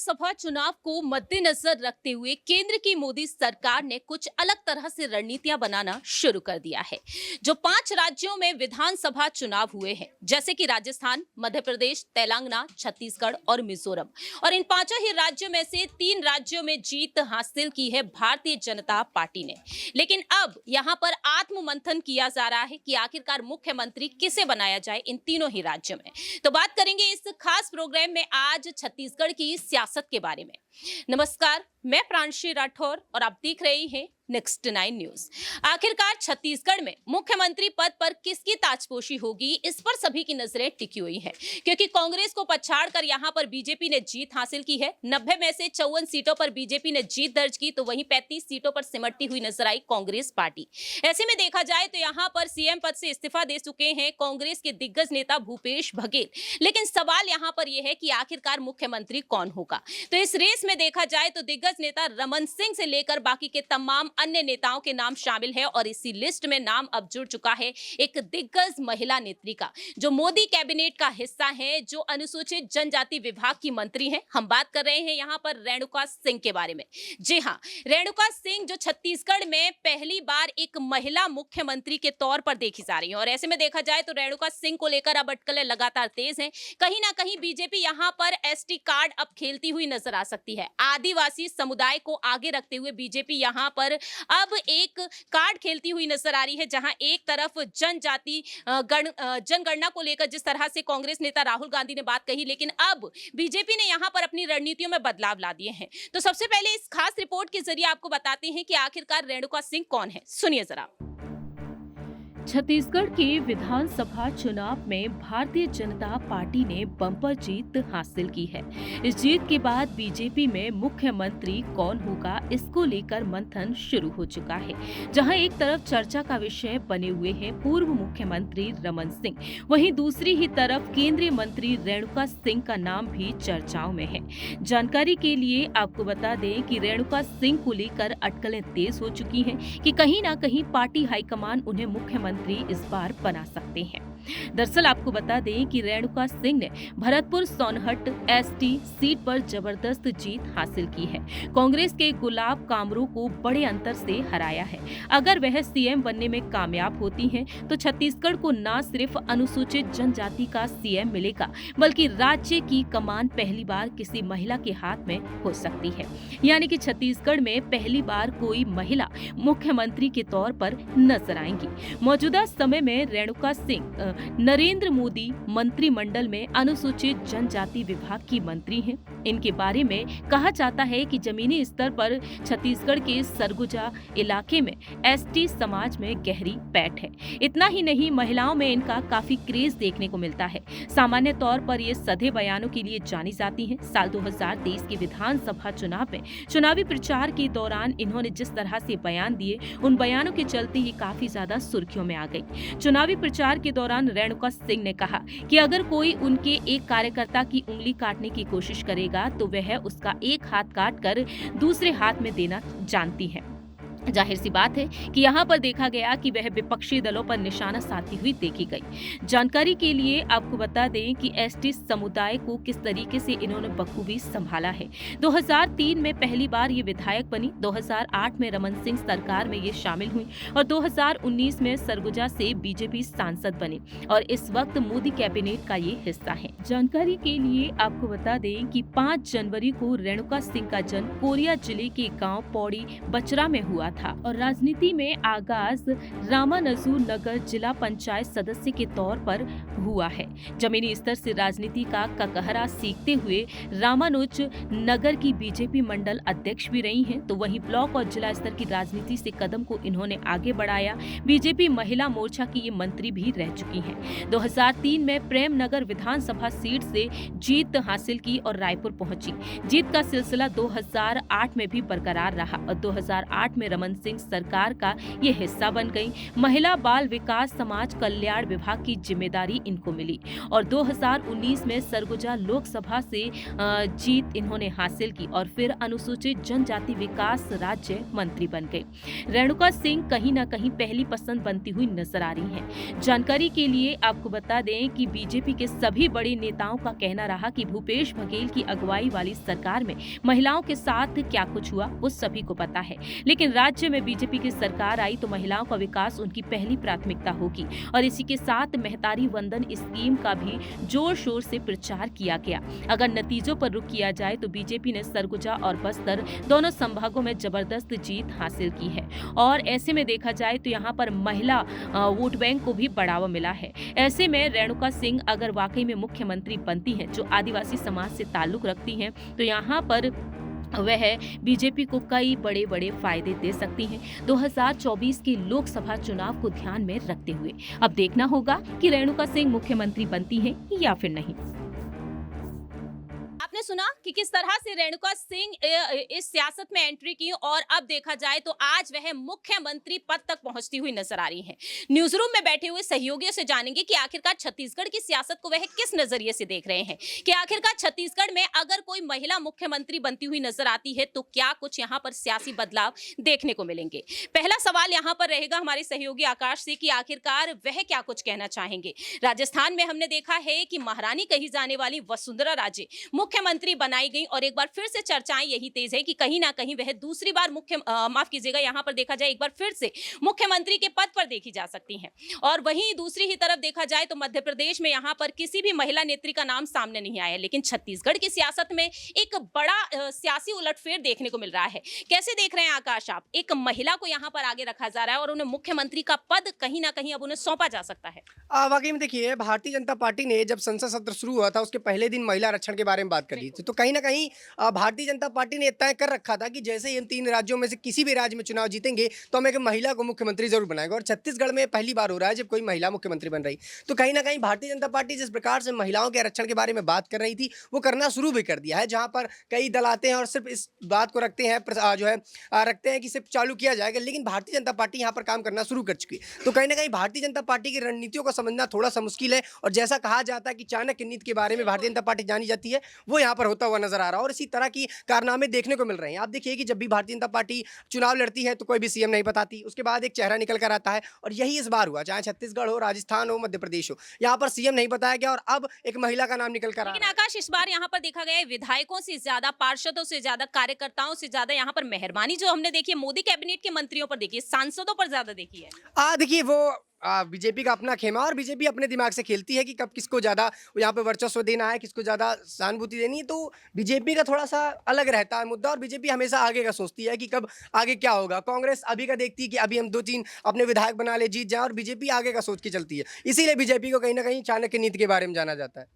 विधानसभा चुनाव को मद्देनजर रखते हुए केंद्र की मोदी सरकार ने कुछ अलग तरह से रणनीतियां बनाना शुरू कर दिया है। जो 5 राज्यों में विधानसभा चुनाव हुए हैं, जैसे कि राजस्थान, मध्य प्रदेश, तेलंगाना, छत्तीसगढ़ और मिजोरम, और इन पांचों ही राज्यों में से 3 राज्यों में जीत हासिल की है भारतीय जनता पार्टी ने। लेकिन अब यहां पर आत्ममंथन किया जा रहा है कि आखिरकार मुख्यमंत्री किसे बनाया जाए इन तीनों ही राज्यों में। तो बात करेंगे इस खास प्रोग्राम में आज छत्तीसगढ़ की सियासत के बारे में। नमस्कार, मैं प्रांशी राठौर और आप देख रहे हैं नेक्स्ट 9 न्यूज। आखिरकार छत्तीसगढ़ में मुख्यमंत्री पद पर किसकी ताजपोशी होगी, इस पर सभी की नजरें टिकी हुई हैं, क्योंकि कांग्रेस को पछाड़कर यहां पर बीजेपी ने जीत हासिल की है। 90 में से 54 सीटों पर बीजेपी ने जीत दर्ज की, तो वहीं 35 सीटों पर सिमटती हुई नजर आई कांग्रेस पार्टी। ऐसे में देखा जाए तो यहां पर सीएम पद से इस्तीफा दे चुके हैं कांग्रेस के दिग्गज नेता भूपेश बघेल। लेकिन सवाल यहां पर यह है कि आखिरकार मुख्यमंत्री कौन होगा। तो इस रेस में देखा जाए तो दिग्गज नेता रमन सिंह से लेकर बाकी के तमाम अन्य नेताओं के नाम शामिल है, और इसी लिस्ट में नाम अब जुड़ चुका है एक दिग्गज महिला नेत्री का, जो मोदी कैबिनेट का हिस्सा है, जो अनुसूचित जनजाति विभाग की मंत्री हैं। हम बात कर रहे हैं यहां पर रेणुका सिंह के बारे में। जी हां, रेणुका सिंह जो छत्तीसगढ़ में पहली बार एक महिला मुख्यमंत्री के तौर पर देखी जा रही है, और ऐसे में देखा जाए तो रेणुका सिंह को लेकर अब अटकलें लगातार तेज हैं। कहीं ना कहीं बीजेपी यहां पर एसटी कार्ड अब खेलती हुई नजर आ सकती है। आदिवासी समुदाय को आगे रखते हुए बीजेपी यहां पर अब एक कार्ड खेलती हुई नजर आ रही है, जहां एक तरफ जनजाति जनगणना को लेकर जिस तरह से कांग्रेस नेता राहुल गांधी ने बात कही, लेकिन अब बीजेपी ने यहां पर अपनी रणनीतियों में बदलाव ला दिए हैं। तो सबसे पहले इस खास रिपोर्ट के जरिए आपको बताते हैं कि आखिरकार रेणुका सिंह कौन है। सुनिए जरा। छत्तीसगढ़ के विधानसभा चुनाव में भारतीय जनता पार्टी ने बम्पर जीत हासिल की है। इस जीत के बाद बीजेपी में मुख्यमंत्री कौन होगा, इसको लेकर मंथन शुरू हो चुका है। जहां एक तरफ चर्चा का विषय बने हुए हैं पूर्व मुख्यमंत्री रमन सिंह, वहीं दूसरी ही तरफ केंद्रीय मंत्री रेणुका सिंह का नाम भी चर्चाओं में है। जानकारी के लिए आपको बता दें कि रेणुका सिंह को लेकर अटकलें तेज हो चुकी हैं कि कहीं ना कहीं पार्टी हाईकमान उन्हें मुख्यमंत्री इस बार बना सकते हैं। दरअसल आपको बता दें कि रेणुका सिंह ने भरतपुर सोनहट एसटी सीट पर जबरदस्त जीत हासिल की है। कांग्रेस के गुलाब कामरू को बड़े अंतर से हराया है। अगर वह सीएम बनने में कामयाब होती हैं, तो छत्तीसगढ़ को न सिर्फ अनुसूचित जनजाति का सीएम मिलेगा, बल्कि राज्य की कमान पहली बार किसी महिला के हाथ में हो सकती है। यानी कि छत्तीसगढ़ में पहली बार कोई महिला मुख्यमंत्री के तौर पर नजर आएंगी। मौजूदा समय में रेणुका सिंह नरेंद्र मोदी मंत्रिमंडल में अनुसूचित जनजाति विभाग की मंत्री हैं। इनके बारे में कहा जाता है कि जमीनी स्तर पर छत्तीसगढ़ के सरगुजा इलाके में एसटी समाज में गहरी पैठ है। इतना ही नहीं, महिलाओं में इनका काफी क्रेज देखने को मिलता है। सामान्य तौर पर ये सधे बयानों के लिए जानी जाती हैं। साल 2023 के विधानसभा चुनाव में चुनावी प्रचार के दौरान इन्होंने जिस तरह से बयान दिए, उन बयानों के चलते ये काफी ज्यादा सुर्खियों में आ गई। चुनावी प्रचार के दौरान रेणुका सिंह ने कहा कि अगर कोई उनके एक कार्यकर्ता की उंगली काटने की कोशिश करेगा, तो वह उसका एक हाथ काट कर दूसरे हाथ में देना जानती है। जाहिर सी बात है कि यहाँ पर देखा गया कि वह विपक्षी दलों पर निशाना साधती हुई देखी गई। जानकारी के लिए आपको बता दें कि एसटी समुदाय को किस तरीके से इन्होंने बखूबी संभाला है। 2003 में पहली बार ये विधायक बनी, 2008 में रमन सिंह सरकार में ये शामिल हुई, और 2019 में सरगुजा से बीजेपी सांसद बने, और इस वक्त मोदी कैबिनेट का ये हिस्सा है। जानकारी के लिए आपको बता दें कि 5 जनवरी को रेणुका सिंह का जन्म कोरिया जिले के गाँव पौड़ी बचरा में हुआ था, और राजनीति में आगाज रामानजू नगर जिला पंचायत सदस्य के तौर पर हुआ है। जमीनी स्तर से राजनीति का ककहरा सीखते हुए रामानुज नगर की बीजेपी मंडल अध्यक्ष भी रही हैं, तो वहीं ब्लॉक और जिला स्तर की राजनीति से कदम को इन्होंने आगे बढ़ाया। बीजेपी महिला मोर्चा की ये मंत्री भी रह चुकी हैं। 2003 में प्रेमनगर विधानसभा सीट से जीत हासिल की और रायपुर पहुंची। जीत का सिलसिला 2008 में भी बरकरार रहा, और 2008 में रमन सिंह सरकार का ये हिस्सा बन गई। महिला बाल विकास समाज कल्याण विभाग की जिम्मेदारी इनको मिली और 2019 में सरगुजा लोकसभा से जीत इन्होंने हासिल की और फिर अनुसूचित जनजाति विकास राज्य मंत्री बन गए। रेणुका सिंह कहीं ना कहीं पहली पसंद बनती हुई नजर आ रही हैं। जानकारी के लिए आपको बता दें कि बीजेपी के सभी बड़े नेताओं का कहना रहा कि भूपेश बघेल की अगुवाई वाली सरकार में महिलाओं के साथ क्या कुछ हुआ वो सभी को पता है, लेकिन राज्य में बीजेपी की सरकार आई तो महिलाओं का विकास उनकी पहली प्राथमिकता होगी और इसी के साथ महतारी वंदन स्कीम का भी जोर शोर से प्रचार किया गया। अगर नतीजों पर रुख किया जाए तो बीजेपी ने सरगुजा और बस्तर दोनों संभागों में जबरदस्त जीत हासिल की है और ऐसे में देखा जाए तो यहाँ पर महिला वोट बैंक को भी बढ़ावा मिला है। ऐसे में रेणुका सिंह अगर वाकई में मुख्यमंत्री बनती हैं जो आदिवासी समाज से ताल्लुक रखती हैं तो यहाँ पर वह बीजेपी को कई बड़े बड़े फायदे दे सकती हैं 2024 के लोकसभा चुनाव को ध्यान में रखते हुए। अब देखना होगा कि रेणुका सिंह मुख्यमंत्री बनती हैं या फिर नहीं। आपने सुना कि किस तरह से रेणुका सिंह इस सियासत में एंट्री की और अब देखा जाए तो आज वह मुख्यमंत्री पद तक पहुंचती हुई नजर आ रही हैं। न्यूज रूम में बैठे हुए सहयोगियों से जानेंगे कि आखिरकार छत्तीसगढ़ की सियासत को वह किस नजरिए से देख रहे हैं, कि आखिरकार छत्तीसगढ़ में अगर कोई महिला मुख्यमंत्री बनती हुई नजर आती है तो क्या कुछ यहाँ पर सियासी बदलाव देखने को मिलेंगे। पहला सवाल यहाँ पर रहेगा हमारे सहयोगी आकाश से कि आखिरकार वह क्या कुछ कहना चाहेंगे। राजस्थान में हमने देखा है कि महारानी कही जाने वाली वसुंधरा राजे मुख्यमंत्री बनाई गई और एक बार फिर से चर्चाएं यही तेज है कि कहीं ना कहीं वह दूसरी बार माफ कीजिएगा, यहां पर देखा जाए एक बार फिर से मुख्यमंत्री के पद पर देखी जा सकती हैं। और वहीं दूसरी ही तरफ देखा जाए तो मध्य प्रदेश में यहां पर किसी भी महिला नेत्री का नाम सामने नहीं आया, लेकिन छत्तीसगढ़ की सियासत में एक बड़ा सियासी उलटफेर देखने को मिल रहा है। कैसे देख रहे हैं आकाश आप, एक महिला को यहां पर आगे रखा जा रहा है और उन्हें मुख्यमंत्री का पद कहीं ना कहीं अब उन्हें सौंपा जा सकता है। वाकई में देखिए, भारतीय जनता पार्टी ने जब संसद सत्र शुरू हुआ था उसके पहले दिन महिला आरक्षण के बारे में बात कर ली थी, तो कहीं ना कहीं भारतीय जनता पार्टी ने तय कर रखा था कि जैसे इन 3 राज्यों में से किसी भी राज्य में चुनाव जीतेंगे तो हम एक महिला को मुख्यमंत्री जरूर बनाएंगे। और छत्तीसगढ़ में पहली बार हो रहा है जब कोई महिला मुख्यमंत्री बन रही। तो कहीं ना कहीं भारतीय जनता पार्टी जिस प्रकार से महिलाओं के आरक्षण के बारे में बात कर रही थी वो करना शुरू भी कर दिया है, जहां पर कई दल आते हैं और सिर्फ इस बात को रखते हैं रखते हैं कि सिर्फ चालू किया जाएगा, लेकिन भारतीय जनता पार्टी यहाँ पर काम करना शुरू कर चुकी है। तो कहीं ना कहीं भारतीय जनता पार्टी की रणनीतियों को समझना थोड़ा सा मुश्किल है और जैसा कहा जाता है कि चाणक्य नीति के बारे में भारतीय जनता पार्टी जानी जाती है वो यहाँ पर होता हुआ नजर आ रहा है और इसी तरह की कारनामे देखने को मिल रहे हैं। आप देखिए कि जब भी भारतीय जनता पार्टी चुनाव लड़ती है तो कोई भी सीएम नहीं बताती, उसके बाद एक चेहरा निकल कर आता है और यही इस बार हुआ, चाहे छत्तीसगढ़ हो, राजस्थान हो, मध्य प्रदेश हो, यहाँ पर सीएम नहीं बताया गया और अब एक महिला का नाम निकल कर आ रहा है। लेकिन आकाश, इस बार यहाँ पर देखा गया है विधायकों से ज्यादा, पार्षदों से ज्यादा, कार्यकर्ताओं से ज्यादा यहाँ पर मेहरबानी जो हमने देखी है मोदी कैबिनेट के मंत्रियों पर देखी है, सांसदों पर ज्यादा देखी है। देखिए वो बीजेपी का अपना खेमा और बीजेपी अपने दिमाग से खेलती है कि कब किसको ज़्यादा यहाँ पे वर्चस्व देना है, किसको ज़्यादा सहानुभूति देनी है। तो बीजेपी का थोड़ा सा अलग रहता है मुद्दा और बीजेपी हमेशा आगे का सोचती है कि कब आगे क्या होगा। कांग्रेस अभी का देखती है कि अभी हम 2-3 अपने विधायक बना ले, जीत जाए, और बीजेपी आगे का सोच के चलती है। इसीलिए बीजेपी को कहीं ना कहीं चाणक्य नीति के बारे में जाना जाता है।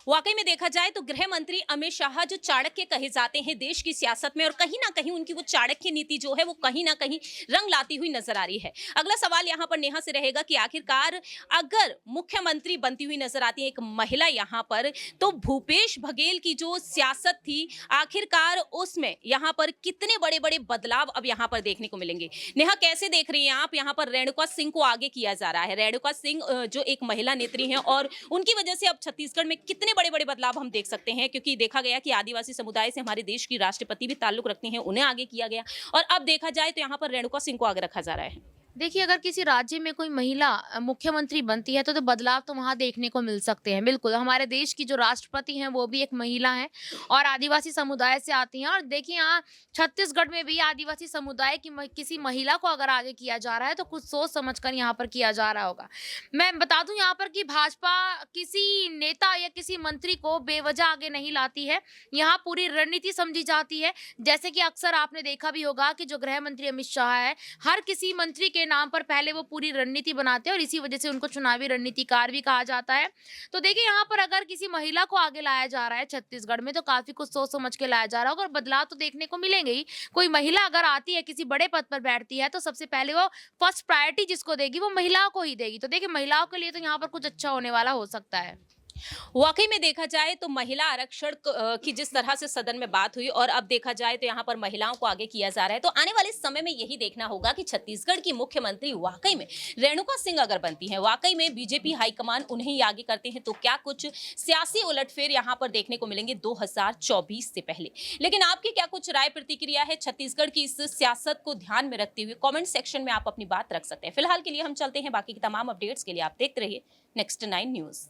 वाकई में देखा जाए तो गृह मंत्री अमित शाह जो चाणक्य कहे जाते हैं देश की सियासत में, और कहीं ना कहीं उनकी वो चाणक्य नीति जो है वो कहीं ना कहीं रंग लाती हुई नजर आ रही है। अगला सवाल यहाँ पर नेहा से रहेगा कि आखिरकार अगर मुख्यमंत्री बनती हुई नजर आती है एक महिला यहाँ पर, तो भूपेश बघेल की जो सियासत थी आखिरकार उसमें यहाँ पर कितने बड़े बड़े बदलाव अब यहाँ पर देखने को मिलेंगे। नेहा, कैसे देख रही हैं आप, यहाँ पर रेणुका सिंह को आगे किया जा रहा है। रेणुका सिंह जो एक महिला नेत्री हैं और उनकी वजह से अब छत्तीसगढ़ में कितने बड़े बड़े बदलाव हम देख सकते हैं, क्योंकि देखा गया कि आदिवासी समुदाय से हमारे देश की राष्ट्रपति भी ताल्लुक रखती हैं, उन्हें आगे किया गया और अब देखा जाए तो यहाँ पर रेणुका सिंह को आगे रखा जा रहा है। देखिए, अगर किसी राज्य में कोई महिला मुख्यमंत्री बनती है तो बदलाव तो वहाँ देखने को मिल सकते हैं। बिल्कुल, हमारे देश की जो राष्ट्रपति हैं वो भी एक महिला हैं और आदिवासी समुदाय से आती हैं। और देखिए, यहाँ छत्तीसगढ़ में भी आदिवासी समुदाय की किसी महिला को अगर आगे किया जा रहा है तो कुछ सोच समझकर यहाँ पर किया जा रहा होगा। मैं बता दूं यहाँ पर कि भाजपा किसी नेता या किसी मंत्री को बेवजह आगे नहीं लाती है, यहाँ पूरी रणनीति समझी जाती है। जैसे कि अक्सर आपने देखा भी होगा कि जो गृह मंत्री अमित शाह है, हर किसी मंत्री के नाम पर पहले वो पूरी रणनीति बनाते हैं और इसी वजह से उनको चुनावी रणनीतिकार भी कहा जाता है। तो देखिए, यहाँ पर अगर किसी महिला को आगे लाया जा रहा है छत्तीसगढ़ में तो काफी कुछ सोच समझ के लाया जा रहा होगा और बदलाव तो देखने को मिलेंगे ही। कोई महिला अगर आती है, किसी बड़े पद पर बैठती है, तो सबसे पहले वो फर्स्ट प्रायोरिटी जिसको देगी वो महिलाओं को ही देगी। तो देखिए, महिलाओं के लिए तो यहाँ पर कुछ अच्छा होने वाला हो सकता है। वाकई में देखा जाए तो महिला आरक्षण की जिस तरह से सदन में बात हुई और अब देखा जाए तो यहाँ पर महिलाओं को आगे किया जा रहा है, तो आने वाले समय में यही देखना होगा कि छत्तीसगढ़ की मुख्यमंत्री वाकई में रेणुका सिंह अगर बनती हैं, वाकई में बीजेपी हाईकमान उन्हें ही आगे करते हैं, तो क्या कुछ सियासी उलटफेर यहाँ पर देखने को मिलेंगे 2024 से पहले। लेकिन आपकी क्या कुछ राय प्रतिक्रिया है छत्तीसगढ़ की इस सियासत को ध्यान में रखते हुए? कॉमेंट सेक्शन में आप अपनी बात रख सकते हैं। फिलहाल के लिए हम चलते हैं, बाकी की तमाम अपडेट्स के लिए आप देखते रहिए नेक्स्ट 9 न्यूज।